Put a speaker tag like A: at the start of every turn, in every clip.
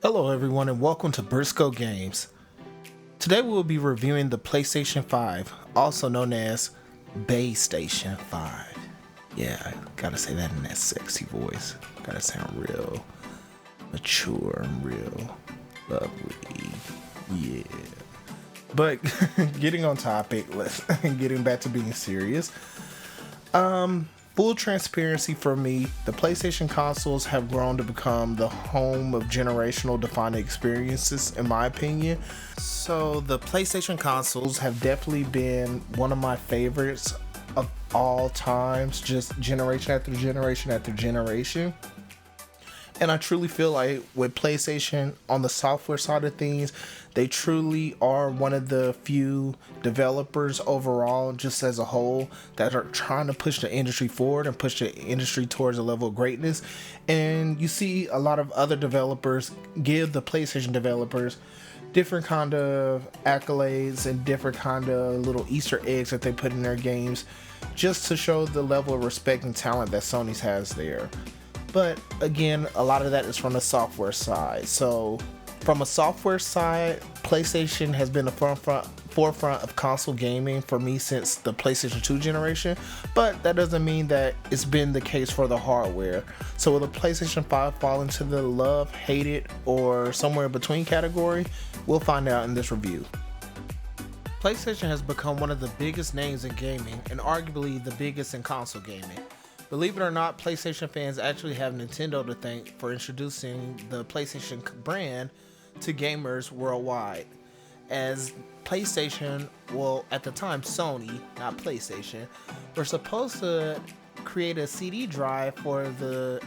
A: Hello everyone and welcome to BriscoeGames. Today we will be reviewing the PlayStation 5, also known as BaeStation 5. Yeah, I gotta say that in that sexy voice. Gotta sound real mature and real lovely. Yeah. But getting on topic, getting back to being serious. Full transparency for me, the PlayStation consoles have grown to become the home of generational defining experiences, in my opinion. So, the PlayStation consoles have definitely been one of my favorites of all times, just generation after generation after generation. And I truly feel like with PlayStation on the software side of things, they truly are one of the few developers overall, just as a whole, that are trying to push the industry forward and push the industry towards a level of greatness. And you see a lot of other developers give the PlayStation developers different kind of accolades and different kind of little Easter eggs that they put in their games just to show the level of respect and talent that Sony's has there. But again, a lot of that is from the software side. So from a software side, PlayStation has been the forefront of console gaming for me since the PlayStation 2 generation, but that doesn't mean that it's been the case for the hardware. So will the PlayStation 5 fall into the love, hate it, or somewhere in between category? We'll find out in this review. PlayStation has become one of the biggest names in gaming and arguably the biggest in console gaming. Believe it or not, PlayStation fans actually have Nintendo to thank for introducing the PlayStation brand to gamers worldwide. As PlayStation, well, at the time Sony, not PlayStation, were supposed to create a CD drive for the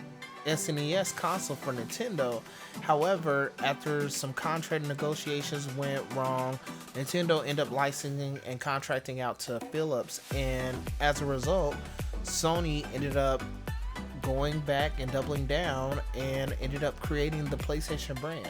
A: SNES console for Nintendo. However, after some contract negotiations went wrong, Nintendo ended up licensing and contracting out to Philips, and as a result, Sony ended up going back and doubling down and ended up creating the PlayStation brand.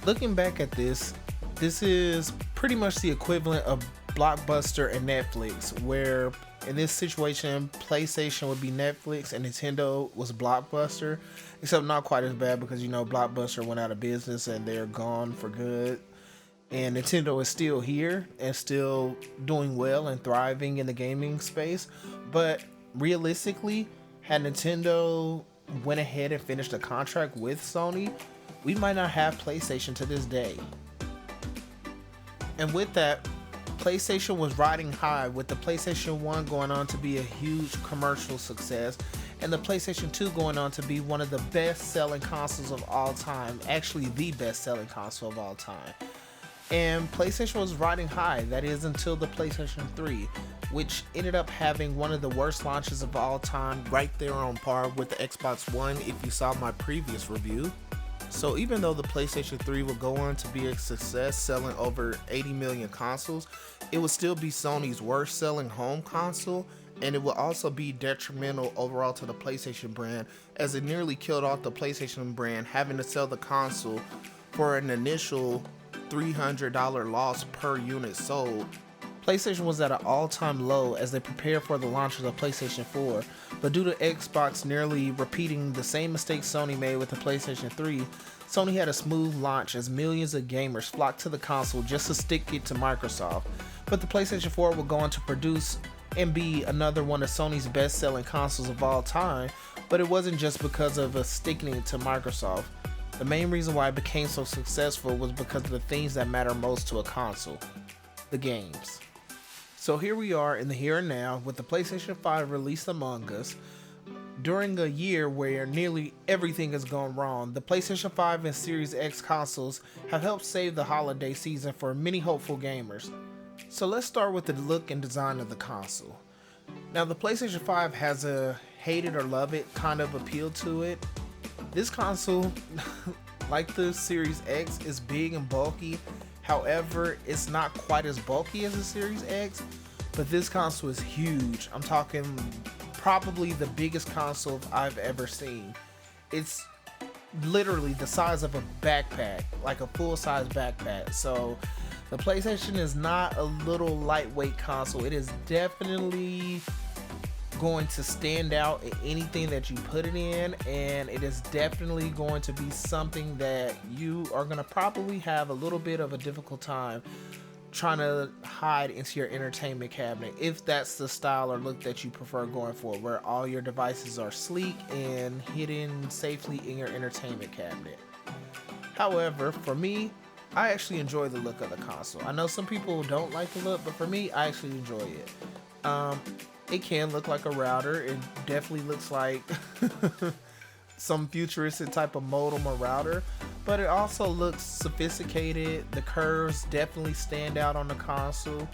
A: Looking back at this is pretty much the equivalent of Blockbuster and Netflix, where in this situation, PlayStation would be Netflix and Nintendo was Blockbuster, except not quite as bad because Blockbuster went out of business and they're gone for good. And Nintendo is still here and still doing well and thriving in the gaming space. But realistically, had Nintendo went ahead and finished a contract with Sony, we might not have PlayStation to this day. And with that, PlayStation was riding high, with the PlayStation 1 going on to be a huge commercial success and the PlayStation 2 going on to be one of the best-selling consoles of all time, actually the best-selling console of all time. And PlayStation was riding high, that is until the PlayStation 3, which ended up having one of the worst launches of all time, right there on par with the Xbox One if you saw my previous review. So even though the PlayStation 3 would go on to be a success, selling over 80 million consoles, it would still be Sony's worst selling home console, and it will also be detrimental overall to the PlayStation brand, as it nearly killed off the PlayStation brand, having to sell the console for an initial $300 loss per unit sold. PlayStation was at an all-time low as they prepared for the launch of the PlayStation 4, but due to Xbox nearly repeating the same mistakes Sony made with the PlayStation 3, Sony had a smooth launch as millions of gamers flocked to the console just to stick it to Microsoft. But the PlayStation 4 would go on to produce and be another one of Sony's best-selling consoles of all time, but it wasn't just because of us sticking it to Microsoft. The main reason why it became so successful was because of the things that matter most to a console: the games. So here we are in the here and now with the PlayStation 5 released among us. During a year where nearly everything has gone wrong, the PlayStation 5 and Series X consoles have helped save the holiday season for many hopeful gamers. So let's start with the look and design of the console. Now the PlayStation 5 has a hate it or love it kind of appeal to it. This console, like the Series X, is big and bulky. However, it's not quite as bulky as the Series X, but this console is huge. I'm talking probably the biggest console I've ever seen. It's literally the size of a backpack, like a full-size backpack. So the PlayStation is not a little lightweight console. It is definitely going to stand out in anything that you put it in, and it is definitely going to be something that you are going to probably have a little bit of a difficult time trying to hide into your entertainment cabinet, if that's the style or look that you prefer going for, where all your devices are sleek and hidden safely in your entertainment cabinet. However, for me, I actually enjoy the look of the console. I know some people don't like the look, but for me, I actually enjoy it. It can look like a router. It definitely looks like some futuristic type of modem or router, but it also looks sophisticated. The curves definitely stand out on the console,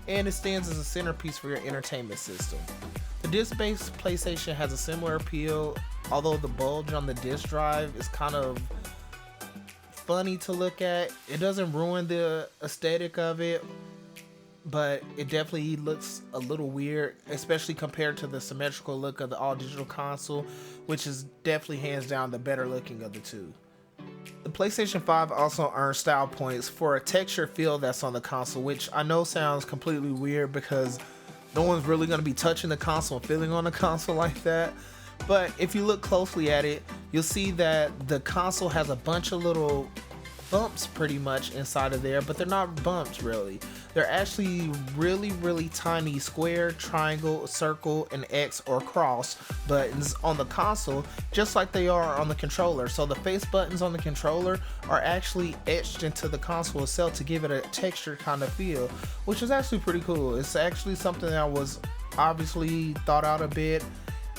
A: and it stands as a centerpiece for your entertainment system. The disc-based PlayStation has a similar appeal, although the bulge on the disc drive is kind of funny to look at. It doesn't ruin the aesthetic of it, but it definitely looks a little weird, especially compared to the symmetrical look of the all-digital console, which is definitely hands down the better looking of the two. The PlayStation 5 also earned style points for a texture feel that's on the console, which I know sounds completely weird because no one's really going to be touching the console and feeling on the console like that. But if you look closely at it, you'll see that the console has a bunch of little bumps pretty much inside of there, but they're not bumps really. They're actually really tiny square, triangle, circle, and X or cross buttons on the console, just like they are on the controller. So the face buttons on the controller are actually etched into the console itself to give it a textured kind of feel, which is actually pretty cool. It's actually something that was obviously thought out a bit.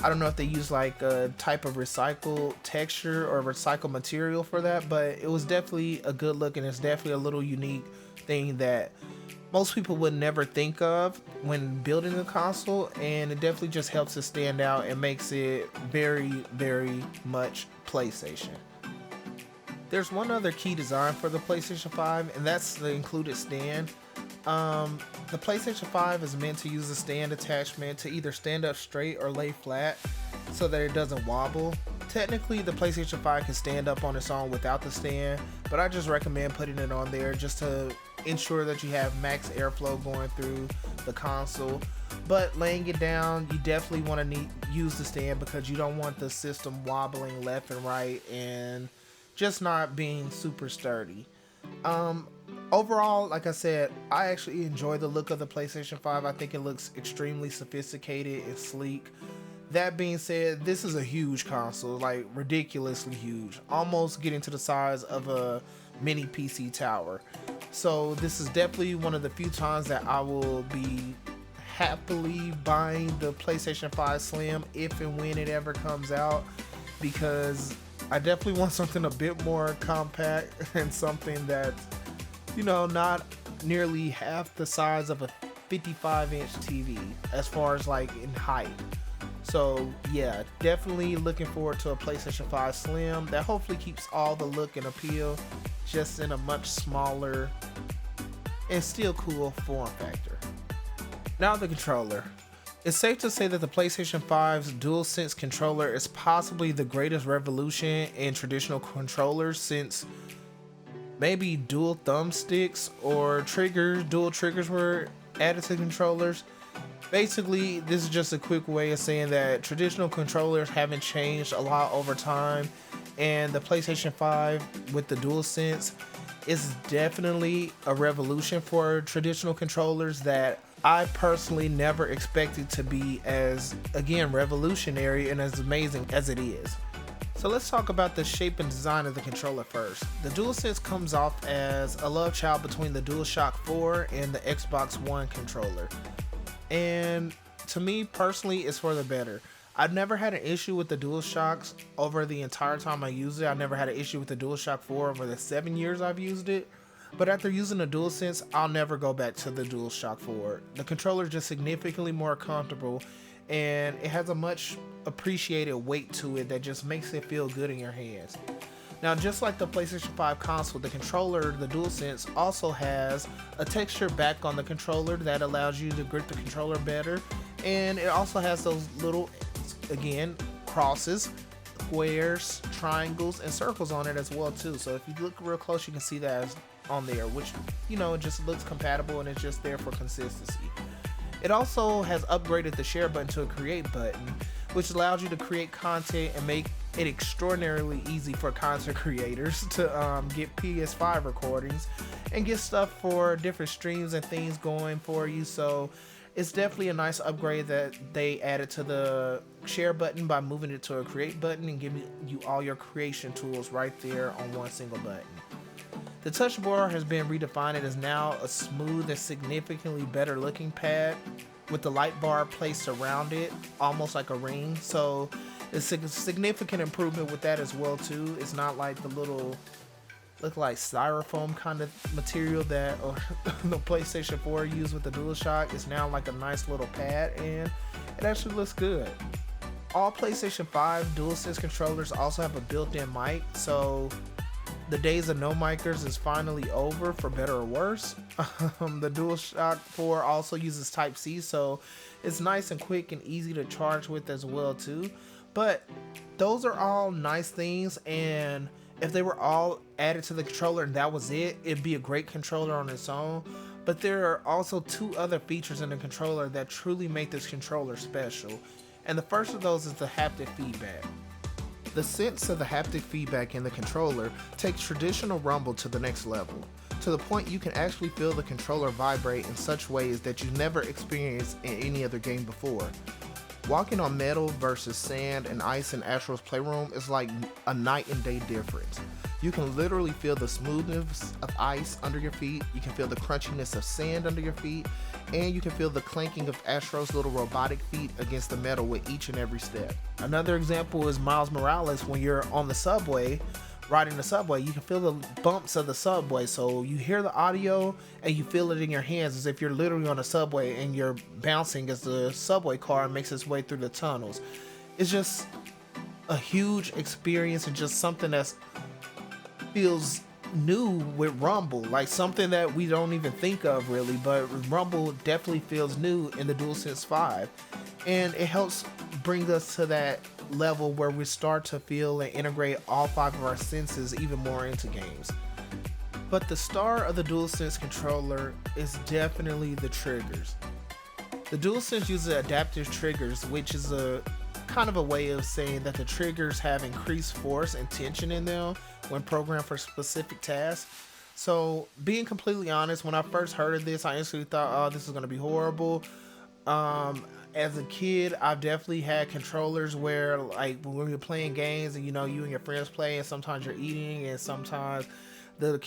A: I don't know if they use like a type of recycled texture or recycled material for that, but it was definitely a good look, and it's definitely a little unique thing that most people would never think of when building a console, and it definitely just helps it stand out and makes it very much PlayStation. There's one other key design for the PlayStation 5, and that's the included stand. The PlayStation 5 is meant to use a stand attachment to either stand up straight or lay flat so that it doesn't wobble. Technically, the PlayStation 5 can stand up on its own without the stand, but I just recommend putting it on there just to ensure that you have max airflow going through the console. But laying it down, you definitely want to use the stand because you don't want the system wobbling left and right and just not being super sturdy. Overall, like I said, I actually enjoy the look of the PlayStation 5. I think it looks extremely sophisticated and sleek. That being said, this is a huge console, like ridiculously huge, almost getting to the size of a mini PC tower. So this is definitely one of the few times that I will be happily buying the PlayStation 5 Slim if and when it ever comes out, because I definitely want something a bit more compact and something that's, you know, not nearly half the size of a 55-inch TV as far as like in height. So yeah, definitely looking forward to a PlayStation 5 Slim that hopefully keeps all the look and appeal, just in a much smaller and still cool form factor. Now the controller. It's safe to say that the PlayStation 5's DualSense controller is possibly the greatest revolution in traditional controllers since maybe dual thumbsticks or dual triggers were added to controllers. Basically, this is just a quick way of saying that traditional controllers haven't changed a lot over time, and the PlayStation 5 with the DualSense is definitely a revolution for traditional controllers that I personally never expected to be as, again, revolutionary and as amazing as it is. So let's talk about the shape and design of the controller first. The DualSense comes off as a love child between the DualShock 4 and the Xbox One controller. And to me personally, it's for the better. I've never had an issue with the DualShocks over the entire time I used it. I never had an issue with the DualShock 4 over the 7 years I've used it. But after using the DualSense, I'll never go back to the DualShock 4. The controller is just significantly more comfortable, and it has a much appreciated weight to it that just makes it feel good in your hands. Now, just like the PlayStation 5 console, the controller, the DualSense, also has a texture back on the controller that allows you to grip the controller better, and it also has those little, again, crosses, squares, triangles, and circles on it as well too. So if you look real close, you can see that on there, which, you know, it just looks compatible and it's just there for consistency. It also has upgraded the share button to a create button, which allows you to create content and make it extraordinarily easy for content creators to get PS5 recordings and get stuff for different streams and things going for you. So it's definitely a nice upgrade that they added to the share button by moving it to a create button and giving you all your creation tools right there on one single button. The touch bar has been redefined and is now a smooth and significantly better looking pad with the light bar placed around it, almost like a ring. So it's a significant improvement with that as well too. It's not like the little look like styrofoam kind of material that the PlayStation 4 used with the DualShock. It's now like a nice little pad and it actually looks good. All PlayStation 5 DualSense controllers also have a built-in mic, so the days of no micers is finally over, for better or worse. The DualShock 4 also uses Type-C, so it's nice and quick and easy to charge with as well too. But those are all nice things, and if they were all added to the controller and that was it, it'd be a great controller on its own. But there are also two other features in the controller that truly make this controller special. And the first of those is the haptic feedback. The sense of the haptic feedback in the controller takes traditional rumble to the next level, to the point you can actually feel the controller vibrate in such ways that you've never experienced in any other game before. Walking on metal versus sand and ice in Astro's Playroom is like a night and day difference. You can literally feel the smoothness of ice under your feet, you can feel the crunchiness of sand under your feet, and you can feel the clanking of Astro's little robotic feet against the metal with each and every step. Another example is Miles Morales. When you're on the subway, riding the subway, you can feel the bumps of the subway, so you hear the audio and you feel it in your hands as if you're literally on a subway and you're bouncing as the subway car makes its way through the tunnels. It's just a huge experience and just something that feels new with rumble, like something that we don't even think of really, but rumble definitely feels new in the DualSense 5, and it helps bring us to that level where we start to feel and integrate all five of our senses even more into games. But the star of the DualSense controller is definitely the triggers. The DualSense uses adaptive triggers, which is a kind of a way of saying that the triggers have increased force and tension in them when programmed for specific tasks. So being completely honest, when I first heard of this, I instantly thought, oh, this is going to be horrible. As a kid, I've definitely had controllers where, like, when you're playing games and you and your friends play, and sometimes you're eating and sometimes the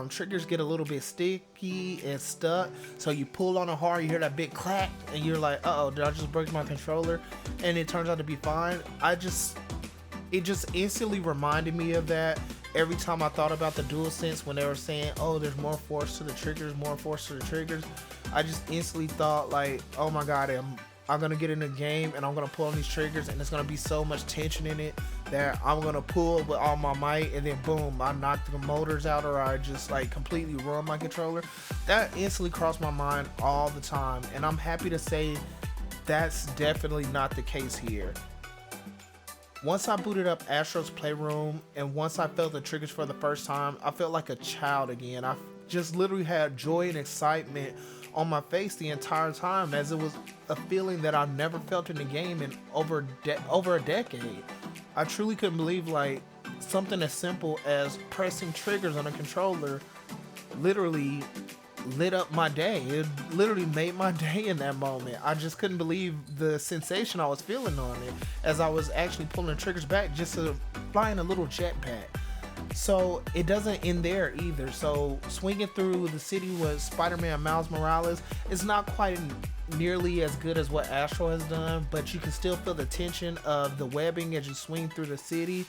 A: triggers get a little bit sticky and stuck, so you pull on it hard, you hear that big clack and you're like, uh-oh, did I just break my controller? And it turns out to be fine. It just instantly reminded me of that every time I thought about the DualSense. When they were saying, oh, there's more force to the triggers, I just instantly thought, like, oh my god, I'm gonna get in a game and I'm gonna pull on these triggers and there's gonna be so much tension in it that I'm gonna pull with all my might, and then boom, I knock the motors out, or I just like completely ruin my controller. That instantly crossed my mind all the time, and I'm happy to say that's definitely not the case here. Once I booted up Astro's Playroom and once I felt the triggers for the first time, I felt like a child again. I just literally had joy and excitement on my face the entire time, as it was a feeling that I've never felt in a game in over a decade. I truly couldn't believe, like, something as simple as pressing triggers on a controller literally lit up my day. It literally made my day in that moment. I just couldn't believe the sensation I was feeling on it as I was actually pulling triggers back just to fly in a little jetpack. So it doesn't end there either. So swinging through the city with Spider-Man Miles Morales is not quite nearly as good as what Astro has done, but you can still feel the tension of the webbing as you swing through the city.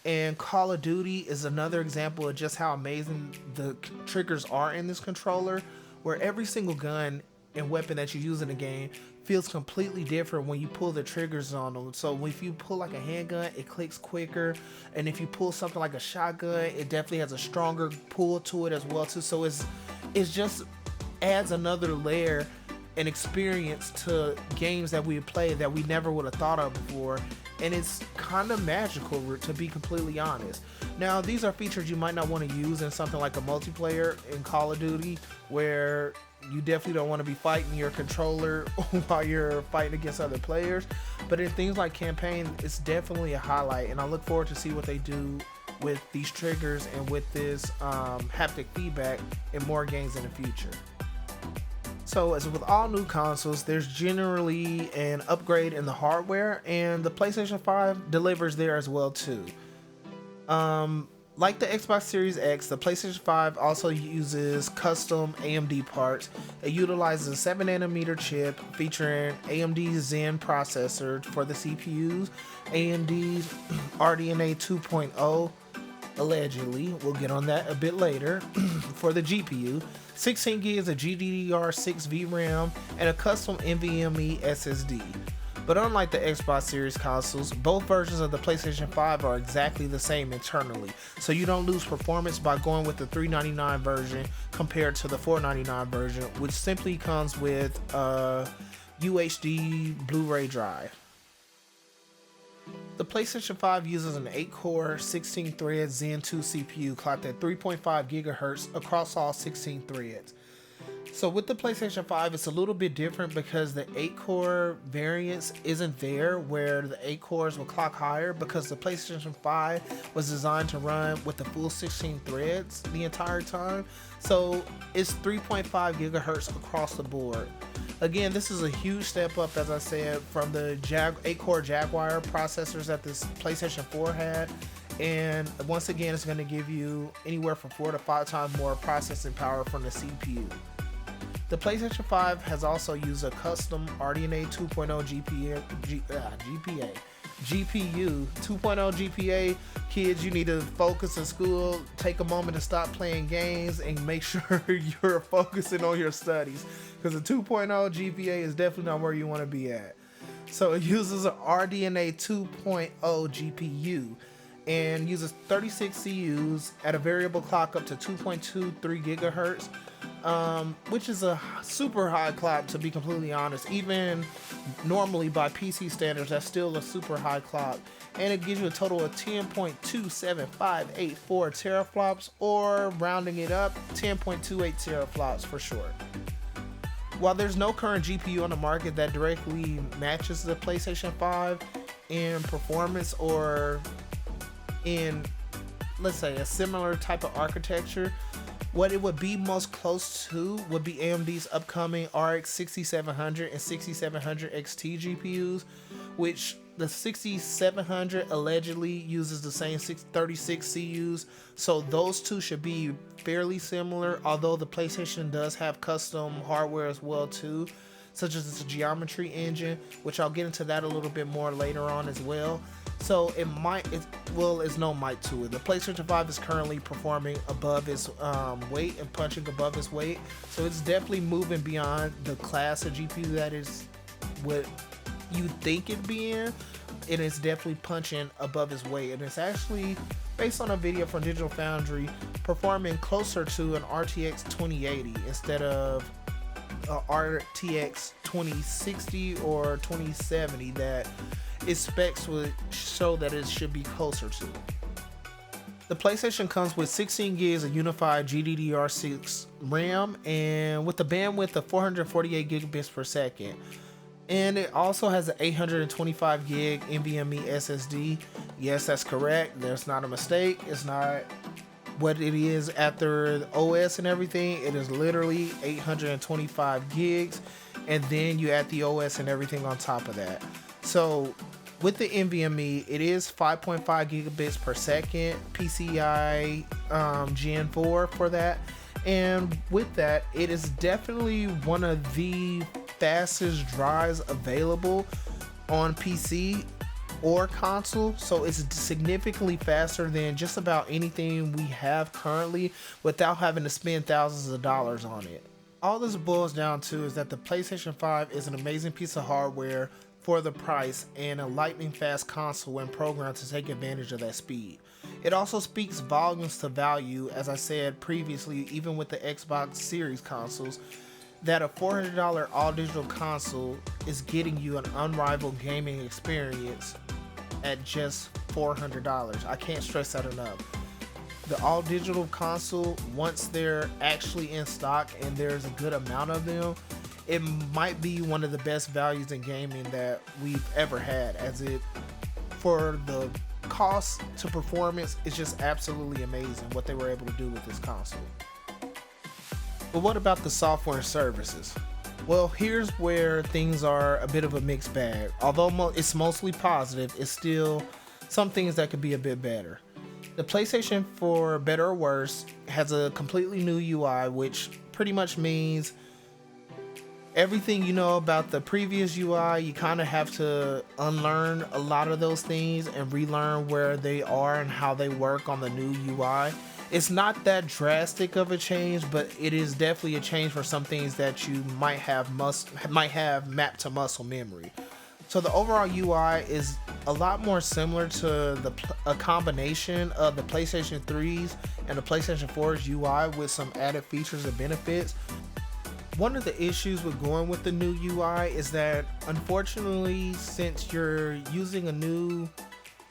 A: And Call of Duty is another example of just how amazing the triggers are in this controller, where every single gun and weapon that you use in the game feels completely different when you pull the triggers on them. So if you pull like a handgun, it clicks quicker, and if you pull something like a shotgun, it definitely has a stronger pull to it as well too. So it's just adds another layer and experience to games that we play that we never would have thought of before. and it's kind of magical, to be completely honest. Now, these are features you might not want to use in something like a multiplayer in Call of Duty, where you definitely don't want to be fighting your controller while you're fighting against other players. But in things like campaign, it's definitely a highlight, and I look forward to see what they do with these triggers and with this haptic feedback in more games in the future. So as with all new consoles, there's generally an upgrade in the hardware, and the PlayStation 5 delivers there as well too. Like the Xbox Series X, the PlayStation 5 also uses custom AMD parts. It utilizes a 7nm chip featuring AMD Zen processor for the CPUs, AMD's RDNA 2.0, allegedly, we'll get on that a bit later, for the GPU, 16 gigs of GDDR6 VRAM, and a custom NVMe SSD. But unlike the Xbox Series consoles, both versions of the PlayStation 5 are exactly the same internally, so you don't lose performance by going with the $399 version compared to the $499 version, which simply comes with a UHD Blu-ray drive. The PlayStation 5 uses an 8-core, 16-thread Zen 2 CPU clocked at 3.5 GHz across all 16 threads. So with the PlayStation 5, it's a little bit different because the 8-core variance isn't there, where the 8 cores will clock higher, because the PlayStation 5 was designed to run with the full 16 threads the entire time. So it's 3.5 gigahertz across the board. Again, this is a huge step up, as I said, from the 8-core Jaguar processors that this PlayStation 4 had. And once again, it's going to give you anywhere from 4 to 5 times more processing power from the CPU. The PlayStation 5 has also used a custom RDNA 2.0 GPU 2.0 GPA. Kids, you need to focus in school, take a moment to stop playing games, and make sure you're focusing on your studies, because the 2.0 GPA is definitely not where you want to be at. So it uses an RDNA 2.0 GPU and uses 36 CUs at a variable clock up to 2.23 gigahertz, which is a super high clock, to be completely honest. Even normally by PC standards, that's still a super high clock. And it gives you a total of 10.27584 teraflops, or rounding it up, 10.28 teraflops for short. While there's no current GPU on the market that directly matches the PlayStation 5 in performance or in, let's say, a similar type of architecture, what it would be most close to would be AMD's upcoming RX 6700 and 6700 XT GPUs, which the 6700 allegedly uses the same 36 CUs, so those two should be fairly similar, although the PlayStation does have custom hardware as well too, such as its geometry engine, which I'll get into that a little bit more later on as well. So it's no might to it. The PlayStation 5 is currently performing above its weight and punching above its weight. So it's definitely moving beyond the class of GPU that is what you think it'd be in. And it's definitely punching above its weight. And it's actually, based on a video from Digital Foundry, performing closer to an RTX 2080 instead of RTX 2060 or 2070 that its specs would show that it should be closer to. The PlayStation comes with 16 gigs of unified GDDR6 RAM and with a bandwidth of 448 gigabits per second. And it also has an 825 gig NVMe SSD. Yes, that's correct. There's not a mistake. It's not what it is after the OS and everything. It is literally 825 gigs, and then you add the OS and everything on top of that. So with the NVMe, it is 5.5 gigabits per second, PCI Gen 4 for that. And with that, it is definitely one of the fastest drives available on PC or console. So it's significantly faster than just about anything we have currently without having to spend thousands of dollars on it. All this boils down to is that the PlayStation 5 is an amazing piece of hardware for the price and a lightning fast console when programmed to take advantage of that speed. It also speaks volumes to value, as I said previously, even with the Xbox Series consoles, that a $400 all-digital console is getting you an unrivaled gaming experience at just $400. I can't stress that enough. The all digital console, once they're actually in stock and there's a good amount of them, it might be one of the best values in gaming that we've ever had, as it, for the cost to performance, is just absolutely amazing what they were able to do with this console. But what about the software and services? Well, here's where things are a bit of a mixed bag. Although it's mostly positive, it's still some things that could be a bit better. The PlayStation, for better or worse, has a completely new UI, which pretty much means everything you know about the previous UI, you kind of have to unlearn a lot of those things and relearn where they are and how they work on the new UI. It's not that drastic of a change, but it is definitely a change for some things that you might have mapped to muscle memory. So the overall UI is a lot more similar to a combination of the PlayStation 3's and the PlayStation 4's UI with some added features and benefits. One of the issues with going with the new UI is that, unfortunately, since you're using a new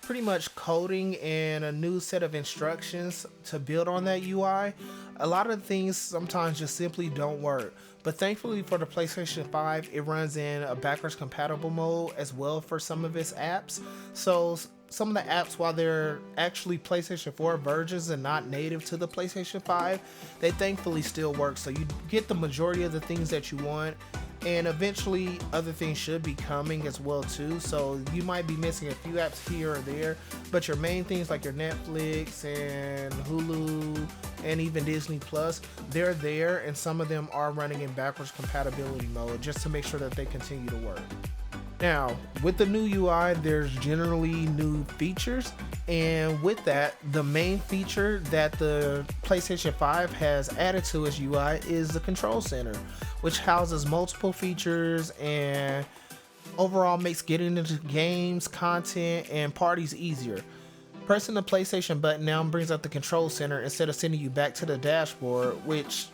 A: pretty much coding and a new set of instructions to build on that UI, a lot of things sometimes just simply don't work. But thankfully for the PlayStation 5, it runs in a backwards compatible mode as well for some of its apps. So some of the apps, while they're actually PlayStation 4 versions and not native to the PlayStation 5, they thankfully still work. So you get the majority of the things that you want, and eventually other things should be coming as well too. So you might be missing a few apps here or there, but your main things like your Netflix and Hulu and even Disney Plus, they're there, and some of them are running in backwards compatibility mode just to make sure that they continue to work. Now, with the new UI, there's generally new features, and with that, the main feature that the PlayStation 5 has added to its UI is the control center, which houses multiple features and overall makes getting into games, content, and parties easier. Pressing the PlayStation button now brings up the control center instead of sending you back to the dashboard, which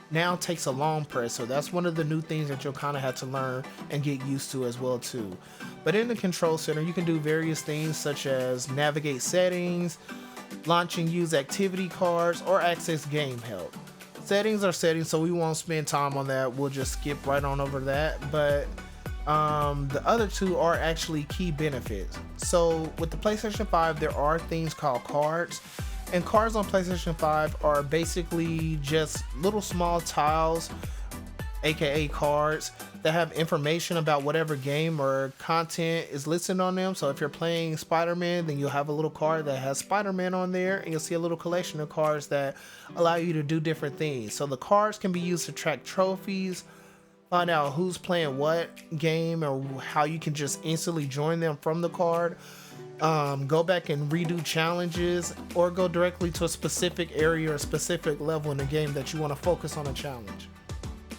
A: now takes a long press. So that's one of the new things that you'll kind of have to learn and get used to as well too. But in the control center, you can do various things such as navigate settings, launch and use activity cards, or access game help. Settings are settings, so we won't spend time on that. We'll just skip right on over that. But the other two are actually key benefits. So with the PlayStation 5, there are things called cards. And cards on PlayStation 5 are basically just little small tiles, aka cards, that have information about whatever game or content is listed on them. So if you're playing Spider-Man, then you'll have a little card that has Spider-Man on there, and you'll see a little collection of cards that allow you to do different things. So the cards can be used to track trophies, find out who's playing what game, or how you can just instantly join them from the card. Go back and redo challenges, or go directly to a specific area or a specific level in the game that you want to focus on a challenge.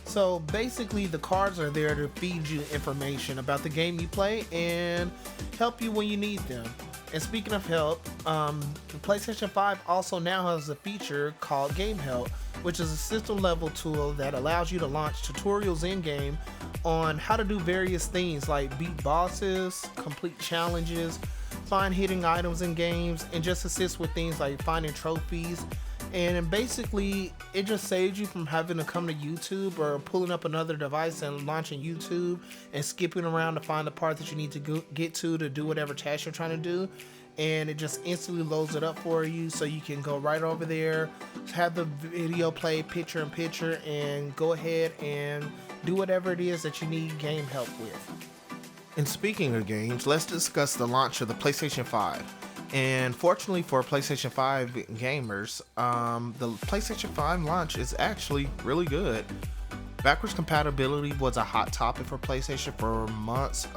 A: So basically the cards are there to feed you information about the game you play and help you when you need them. And speaking of help, the PlayStation 5 also now has a feature called Game Help, which is a system level tool that allows you to launch tutorials in game on how to do various things like beat bosses, complete challenges, find hidden items in games, and just assist with things like finding trophies. And basically it just saves you from having to come to YouTube or pulling up another device and launching YouTube and skipping around to find the part that you need to get to do whatever task you're trying to do. And it just instantly loads it up for you, so you can go right over there, have the video play picture in picture, and go ahead and do whatever it is that you need game help with. And speaking of games, let's discuss the launch of the PlayStation 5. And fortunately for PlayStation 5 gamers, the PlayStation 5 launch is actually really good. Backwards compatibility was a hot topic for PlayStation for months,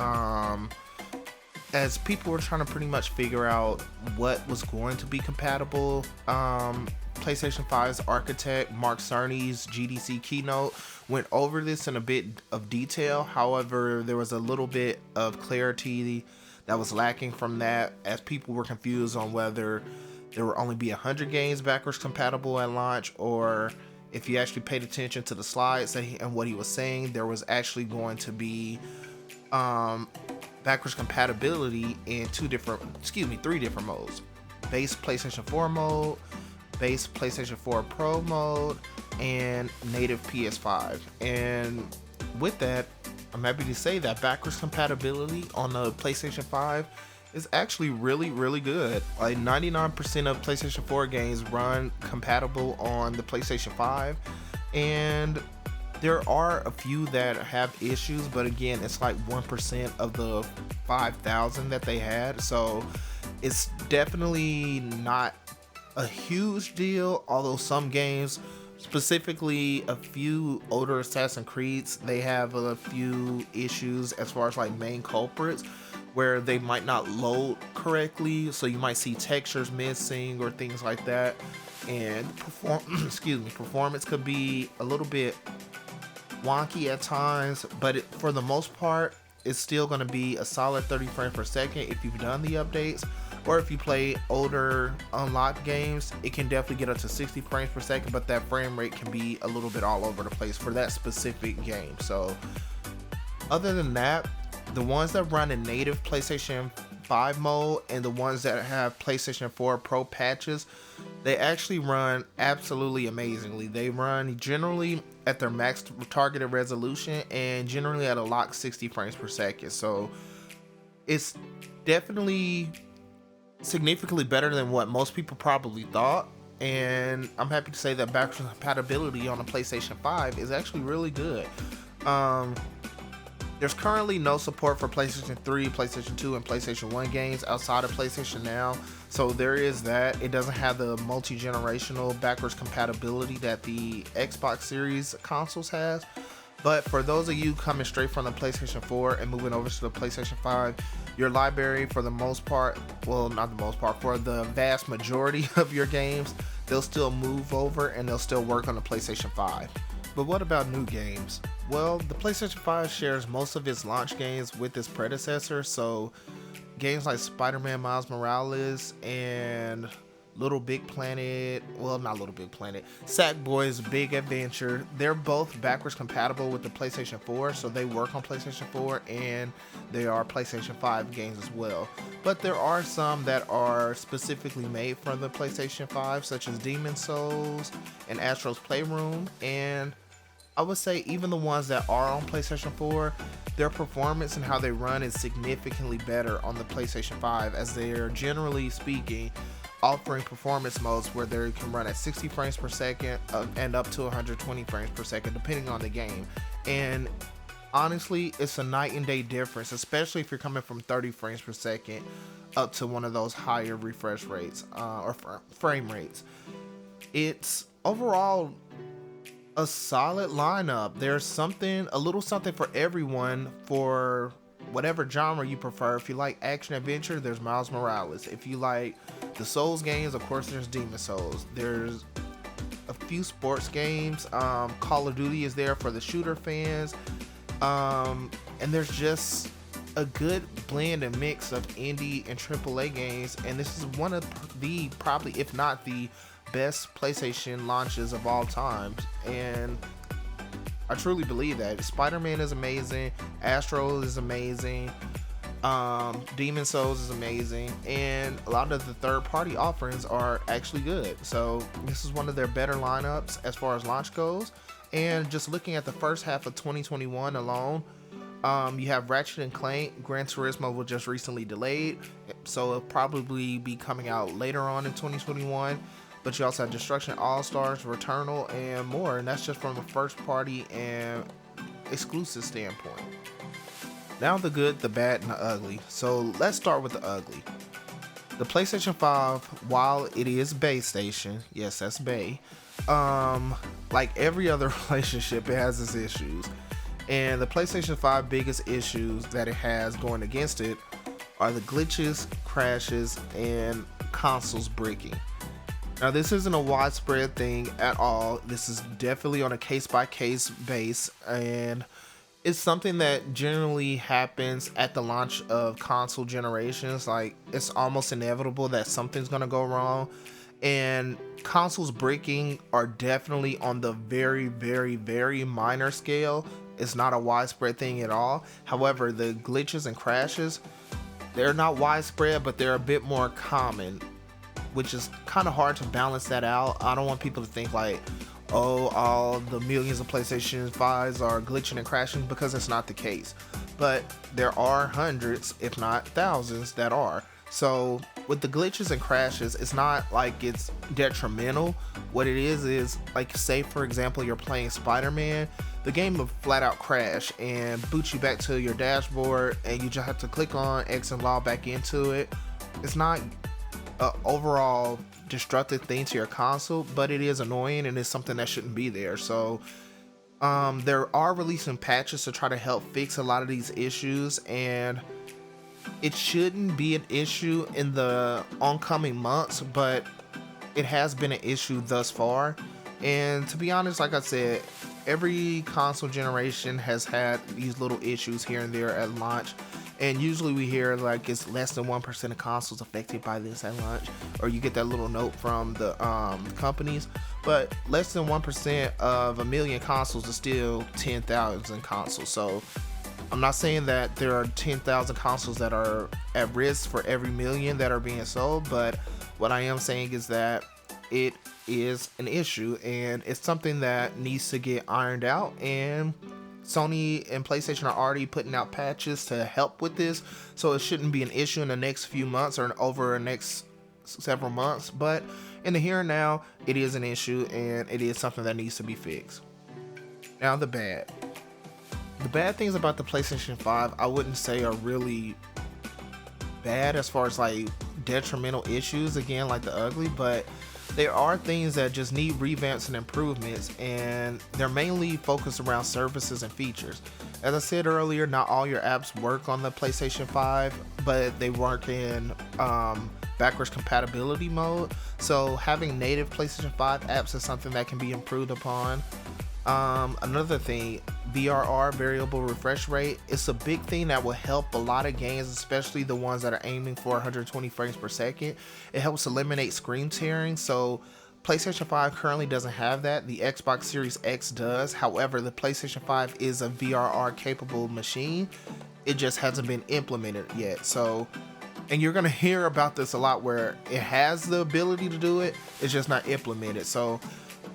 A: as people were trying to pretty much figure out what was going to be compatible. PlayStation 5's architect, Mark Cerny's GDC keynote, went over this in a bit of detail. However, there was a little bit of clarity that was lacking from that, as people were confused on whether there would only be 100 games backwards compatible at launch, or if you actually paid attention to the slides and what he was saying, there was actually going to be backwards compatibility in three different modes: base PlayStation 4 mode, base PlayStation 4 Pro mode, and native PS5. And with that, I'm happy to say that backwards compatibility on the PlayStation 5 is actually really good. Like 99% of PlayStation 4 games run compatible on the PlayStation 5, and there are a few that have issues, but again, it's like 1% of the 5,000 that they had, so it's definitely not a huge deal. Although some games, specifically a few older Assassin's Creeds, they have a few issues as far as like main culprits, where they might not load correctly, so you might see textures missing or things like that, and performance could be a little bit wonky at times, but for the most part, it's still going to be a solid 30 frames per second if you've done the updates. Or if you play older unlocked games, it can definitely get up to 60 frames per second, but that frame rate can be a little bit all over the place for that specific game. So other than that, the ones that run in native PlayStation 5 mode and the ones that have PlayStation 4 Pro patches, they actually run absolutely amazingly. They run generally at their max targeted resolution and generally at a locked 60 frames per second. So it's definitely significantly better than what most people probably thought. And I'm happy to say that backwards compatibility on the PlayStation 5 is actually really good. There's currently no support for PlayStation 3, PlayStation 2, and PlayStation 1 games outside of PlayStation Now, so there is that. It doesn't have the multi-generational backwards compatibility that the Xbox Series consoles has. But for those of you coming straight from the PlayStation 4 and moving over to the PlayStation 5, your library, for the most part, well, not the most part, for the vast majority of your games, they'll still move over and they'll still work on the PlayStation 5. But what about new games? Well, the PlayStation 5 shares most of its launch games with its predecessor, so games like Spider-Man Miles Morales and Little Big Planet, well, not Little Big Planet, Sackboy's Big Adventure, they're both backwards compatible with the PlayStation 4, so they work on PlayStation 4 and they are PlayStation 5 games as well. But there are some that are specifically made for the PlayStation 5, such as Demon Souls and Astro's Playroom, and I would say even the ones that are on PlayStation 4, their performance and how they run is significantly better on the PlayStation 5, as they are, generally speaking, offering performance modes where they can run at 60 frames per second and up to 120 frames per second depending on the game. And honestly, it's a night and day difference, especially if you're coming from 30 frames per second up to one of those higher refresh rates or frame rates. It's overall a solid lineup. There's a little something for everyone for whatever genre you prefer. If you like action adventure, there's Miles Morales. If you like the Souls games, of course there's Demon Souls. There's a few sports games. Call of Duty is there for the shooter fans. And there's just a good blend and mix of indie and AAA games. And this is one of the, probably if not the best PlayStation launches of all time. And I truly believe that. Spider-Man is amazing, Astro is amazing, Demon Souls is amazing, and a lot of the third-party offerings are actually good. So this is one of their better lineups as far as launch goes. And just looking at the first half of 2021 alone, you have Ratchet and Clank. Gran Turismo was just recently delayed, so it'll probably be coming out later on in 2021. But you also have Destruction All-Stars, Returnal, and more. And that's just from the first party and exclusive standpoint. Now the good, the bad, and the ugly. So let's start with the ugly. The PlayStation 5, while it is BaeStation, yes, that's Bae, like every other relationship, it has its issues. And the PlayStation 5 biggest issues that it has going against it are the glitches, crashes, and consoles breaking. Now, this isn't a widespread thing at all. This is definitely on a case-by-case base, and it's something that generally happens at the launch of console generations. Like, it's almost inevitable that something's gonna go wrong, and consoles breaking are definitely on the very, very, very minor scale. it's not a widespread thing at all. However, the glitches and crashes, they're not widespread, but they're a bit more common, which is kind of hard to balance that out. I don't want people to think like, oh, all the millions of PlayStation 5s are glitching and crashing, because it's not the case. But there are hundreds, if not thousands, that are. So with the glitches and crashes, it's not like it's detrimental. What it is like, say for example, you're playing Spider-Man, the game will flat out crash and boot you back to your dashboard, and you just have to click on X and log back into it. It's not an overall destructive thing to your console, but it is annoying and it's something that shouldn't be there. So there are releasing patches to try to help fix a lot of these issues, and it shouldn't be an issue in the oncoming months, but it has been an issue thus far. And to be honest, like I said, every console generation has had these little issues here and there at launch, and usually we hear like it's less than 1% of consoles affected by this at launch, or you get that little note from the companies. But less than 1% of a million consoles is still 10,000 consoles. So I'm not saying that there are 10,000 consoles that are at risk for every million that are being sold, but what I am saying is that it is an issue, and it's something that needs to get ironed out, and Sony and PlayStation are already putting out patches to help with this, so it shouldn't be an issue in the next few months or over the next several months. But in the here and now, it is an issue, and it is something that needs to be fixed. Now the bad things about the PlayStation 5, I wouldn't say are really bad as far as like detrimental issues, again, like the ugly, but there are things that just need revamps and improvements, and they're mainly focused around services and features. As I said earlier, not all your apps work on the PlayStation 5, but they work in backwards compatibility mode. So having native PlayStation 5 apps is something that can be improved upon. Another thing, VRR, variable refresh rate, it's a big thing that will help a lot of games, especially the ones that are aiming for 120 frames per second. It helps eliminate screen tearing. So PlayStation 5 currently doesn't have that. The Xbox Series X does. However, the PlayStation 5 is a VRR capable machine. It just hasn't been implemented yet. So, and you're gonna hear about this a lot, where it has the ability to do it, it's just not implemented. So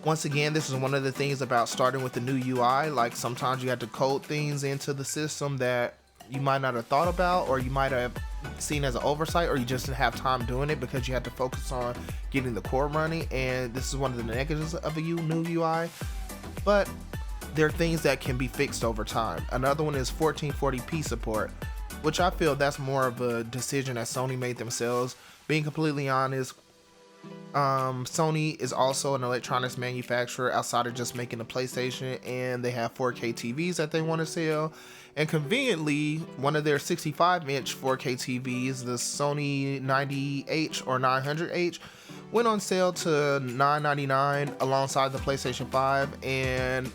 A: once again, this is one of the things about starting with the new UI. Like, sometimes you have to code things into the system that you might not have thought about, or you might have seen as an oversight, or you just didn't have time doing it because you had to focus on getting the core running. And this is one of the negatives of a new UI, but there are things that can be fixed over time. Another one is 1440p support, which I feel that's more of a decision that Sony made themselves. Being completely honest, Sony is also an electronics manufacturer outside of just making the PlayStation, and they have 4K TVs that they want to sell. And conveniently, one of their 65-inch 4K TVs, the Sony 90H or 900H, went on sale to $999 alongside the PlayStation 5. And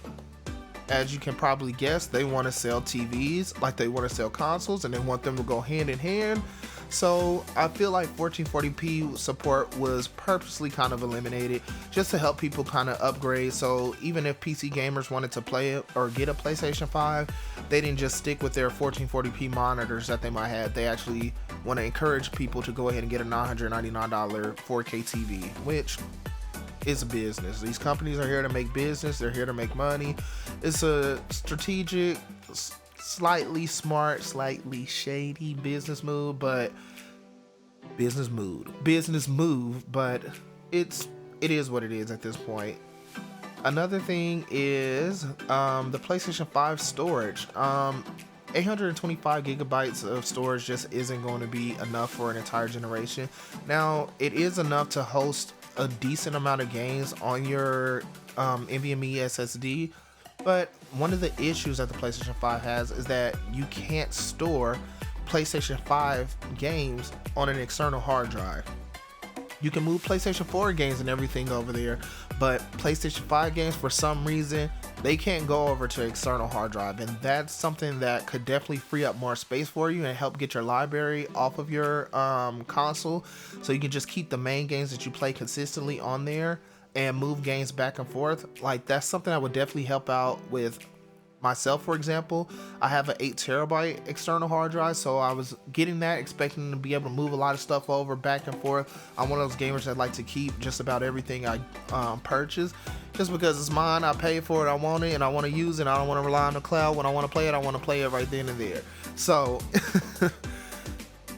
A: as you can probably guess, they want to sell TVs like they want to sell consoles, and they want them to go hand in hand. So I feel like 1440p support was purposely kind of eliminated just to help people kind of upgrade. So even if PC gamers wanted to play it or get a PlayStation 5, they didn't just stick with their 1440p monitors that they might have. They actually want to encourage people to go ahead and get a $999 4K TV, which is a business. These companies are here to make business. They're here to make money. It's a strategic, slightly smart, slightly shady business move, but it is what it is at this point. Another thing is the PlayStation 5 storage. 825 gigabytes of storage just isn't going to be enough for an entire generation. Now, it is enough to host a decent amount of games on your NVMe SSD, but one of the issues that the PlayStation 5 has is that you can't store PlayStation 5 games on an external hard drive. You can move PlayStation 4 games and everything over there, but PlayStation 5 games, for some reason, they can't go over to external hard drive, and that's something that could definitely free up more space for you and help get your library off of your console, so you can just keep the main games that you play consistently on there and move games back and forth. Like, that's something that would definitely help out with myself, for example, I have an 8 TB external hard drive, so I was getting that expecting to be able to move a lot of stuff over back and forth. I'm one of those gamers that like to keep just about everything I purchase, just because it's mine. I pay for it, I want it, and I want to use it. I don't want to rely on the cloud. When I want to play it, I want to play it right then and there. So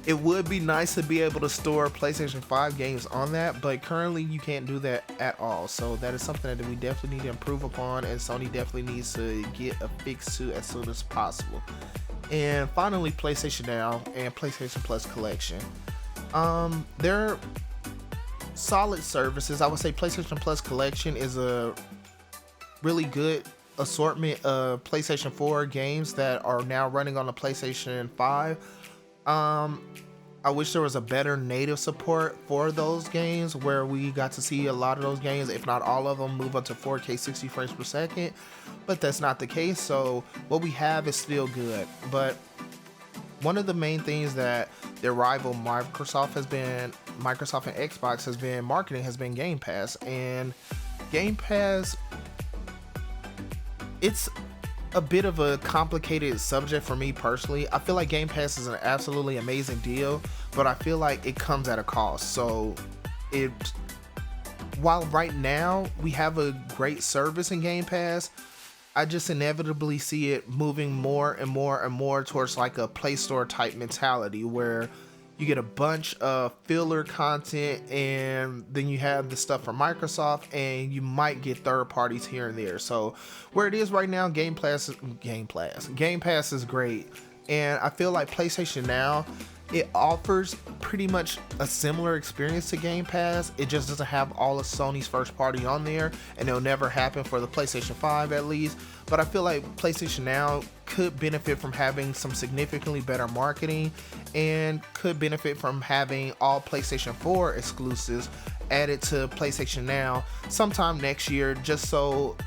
A: it would be nice to be able to store PlayStation 5 games on that, but currently you can't do that at all. So that is something that we definitely need to improve upon, and Sony definitely needs to get a fix to as soon as possible. And finally, PlayStation Now and PlayStation Plus Collection. They're solid services. I would say PlayStation Plus Collection is a really good assortment of PlayStation 4 games that are now running on the PlayStation 5. I wish there was a better native support for those games where we got to see a lot of those games, if not all of them, move up to 4K 60 frames per second, but that's not the case. So what we have is still good. But one of the main things that their rival Microsoft and Xbox has been marketing has been Game Pass. And Game Pass, it's a bit of a complicated subject for me personally. I feel like Game Pass is an absolutely amazing deal, but I feel like it comes at a cost. So while right now we have a great service in Game Pass, I just inevitably see it moving more and more and more towards like a Play Store type mentality, where you get a bunch of filler content, and then you have the stuff from Microsoft, and you might get third parties here and there. So where it is right now, Game Pass is great, and I feel like PlayStation Now, it offers pretty much a similar experience to Game Pass. It just doesn't have all of Sony's first party on there, and it'll never happen for the PlayStation 5 at least. But I feel like PlayStation Now could benefit from having some significantly better marketing, and could benefit from having all PlayStation 4 exclusives added to PlayStation Now sometime next year, just so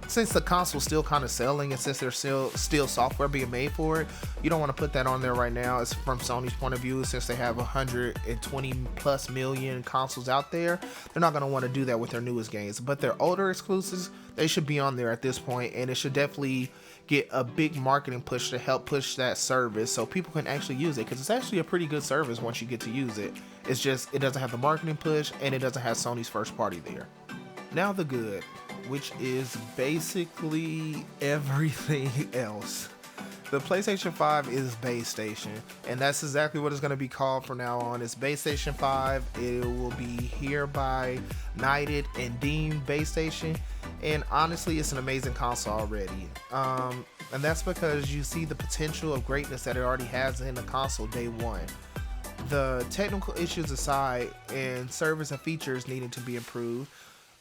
A: since the console's still kind of selling, and since there's still software being made for it, you don't want to put that on there right now. It's from Sony's point of view, since they have 120 plus million consoles out there, they're not going to want to do that with their newest games. But their older exclusives, they should be on there at this point, and it should definitely get a big marketing push to help push that service so people can actually use it, because it's actually a pretty good service once you get to use it. It's just, it doesn't have the marketing push, and it doesn't have Sony's first party there. Now the good, which is basically everything else. The PlayStation 5 is BaeStation, and that's exactly what it's going to be called from now on. It's BaeStation 5. It will be hereby knighted and deemed BaeStation, and honestly, it's an amazing console already. And that's because you see the potential of greatness that it already has in the console day one. The technical issues aside, and service and features needing to be improved,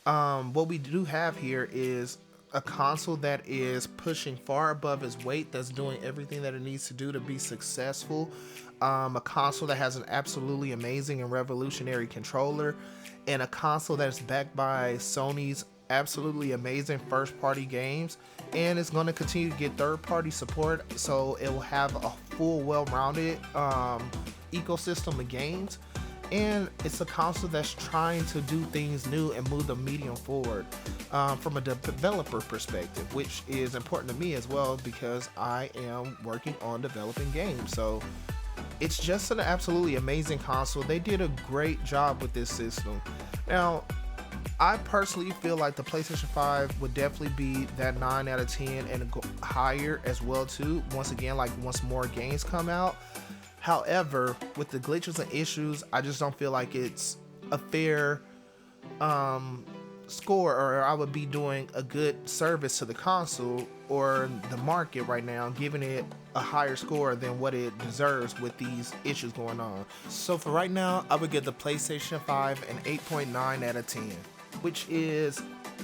A: what we do have here is a console that is pushing far above its weight, that's doing everything that it needs to do to be successful. A console that has an absolutely amazing and revolutionary controller, and a console that's backed by Sony's absolutely amazing first party games, and it's going to continue to get third party support, so it will have a full well-rounded ecosystem of games. And it's a console that's trying to do things new and move the medium forward from a developer perspective, which is important to me as well, because I am working on developing games. So it's just an absolutely amazing console. They did a great job with this system. Now, I personally feel like the PlayStation 5 would definitely be that 9 out of 10 and go higher as well too. Once again, like once more games come out. However, with the glitches and issues, I just don't feel like it's a fair score, or I would be doing a good service to the console or the market right now, giving it a higher score than what it deserves with these issues going on. So for right now, I would give the PlayStation 5 an 8.9 out of 10, which is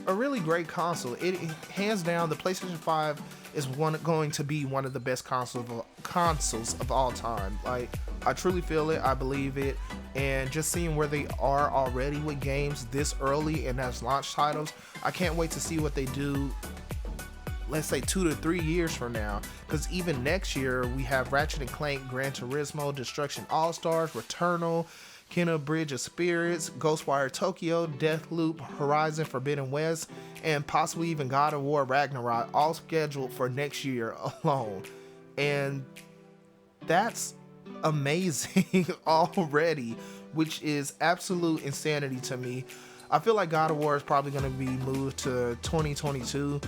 A: a really great console. It hands down, the PlayStation 5 is going to be one of the best consoles of all time. Like, I truly feel it, I believe it, and just seeing where they are already with games this early and as launch titles, I can't wait to see what they do, let's say 2 to 3 years from now, because even next year we have Ratchet & Clank, Gran Turismo, Destruction All-Stars, Returnal, Kena Bridge of Spirits, Ghostwire Tokyo, Deathloop, Horizon Forbidden West, and possibly even God of War Ragnarok, all scheduled for next year alone. And that's amazing already, which is absolute insanity to me. I feel like God of War is probably going to be moved to 2022.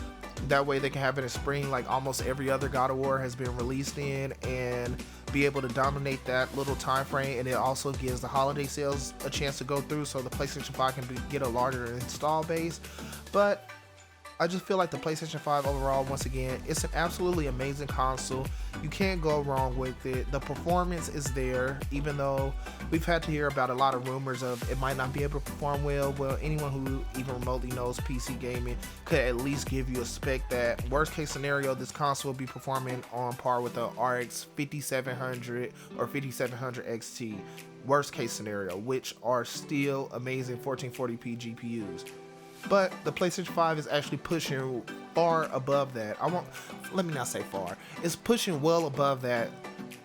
A: That way they can have it in spring like almost every other God of War has been released in, and be able to dominate that little time frame. And it also gives the holiday sales a chance to go through, so the PlayStation 5 can get a larger install base. But I just feel like the PlayStation 5 overall, once again, it's an absolutely amazing console. You can't go wrong with it. The performance is there, even though we've had to hear about a lot of rumors of it might not be able to perform well. Well, anyone who even remotely knows PC gaming could at least give you a spec that, worst case scenario, this console will be performing on par with the RX 5700 or 5700 XT. Worst case scenario, which are still amazing 1440p GPUs. But the PlayStation 5 is actually pushing far above that. Let me not say far. It's pushing well above that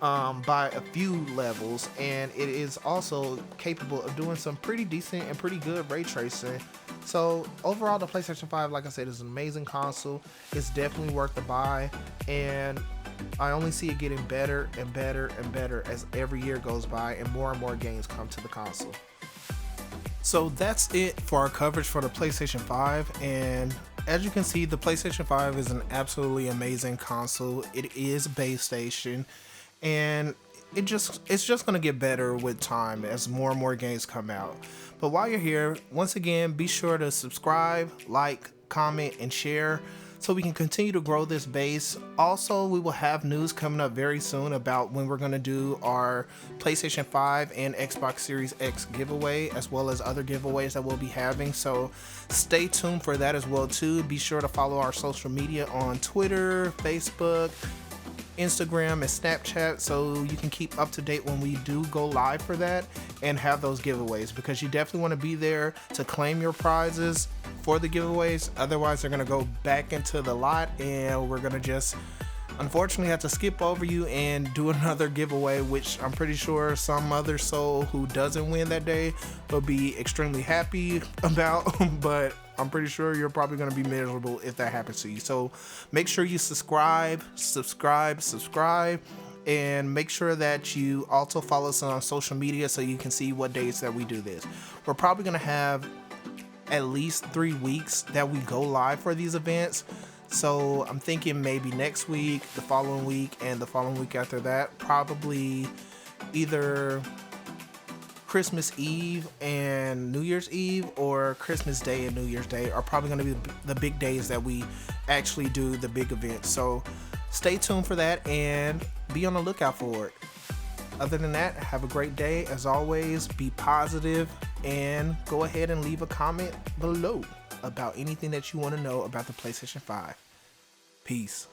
A: by a few levels, and it is also capable of doing some pretty decent and pretty good ray tracing. So overall, the PlayStation 5, like I said, is an amazing console. It's definitely worth the buy, and I only see it getting better and better and better as every year goes by and more games come to the console. So that's it for our coverage for the PlayStation 5, and as you can see, the PlayStation 5 is an absolutely amazing console. It is BaeStation, and it's just going to get better with time as more and more games come out. But while you're here, once again, be sure to subscribe, like, comment, and share, so we can continue to grow this base. Also, we will have news coming up very soon about when we're going to do our PlayStation 5 and Xbox Series X giveaway, as well as other giveaways that we'll be having. So stay tuned for that as well too. Be sure to follow our social media on Twitter, Facebook, Instagram, and Snapchat, so you can keep up to date when we do go live for that and have those giveaways, because you definitely want to be there to claim your prizes for the giveaways. Otherwise, they're going to go back into the lot, and we're going to just unfortunately have to skip over you and do another giveaway, which I'm pretty sure some other soul who doesn't win that day will be extremely happy about. But I'm pretty sure you're probably going to be miserable if that happens to you. So make sure you subscribe, and make sure that you also follow us on social media so you can see what days that we do this. We're probably going to have at least 3 weeks that we go live for these events. So I'm thinking maybe next week, the following week, and the following week after that. Probably either Christmas Eve and New Year's Eve, or Christmas Day and New Year's Day are probably going to be the big days that we actually do the big events. So stay tuned for that and be on the lookout for it. Other than that, have a great day. As always, be positive, and go ahead and leave a comment below about anything that you want to know about the PlayStation 5. Peace.